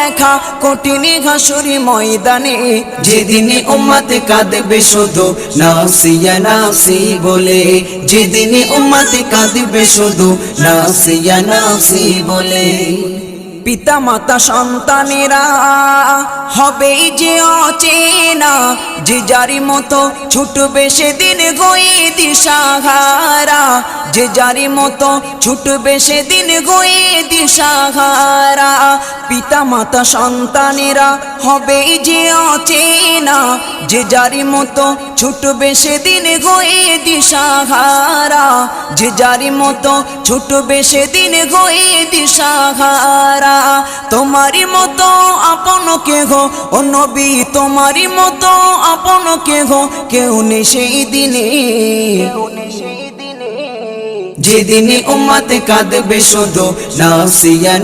দেখা কঠিন হাসুরি ময়দানে, যেদিন উম্মত কাঁদবে শুধু নাফসিয়া নাফসি বলে, যেদিন উম্মত কাঁদবে শুধু নাফসিয়া নাফসি বলে। পিতা মাতা সন্তানেরা হবে যে অচেনা, যে যারি মতো ছুটবে সেদিন গয়ে দিশাহারা, যে যারি মতো ছুটবে সেদিন গয়ে দিশাহারা। পিতা মাতা সন্তানেরা হবে যে অচেনা, যে যারি মতো ছুটবে সেদিন গয়ে দিশাহারা, যে যারি মতো ছুটবে সেদিন গয়ে দিশাহারা। তোমারি মতো আপন কে গো ও নবী, তোমারি মতো আপন কে গো কেউ নেই সেই দিনে, যেদিন উম্মত কাঁদবে শুধু নাফসিয়া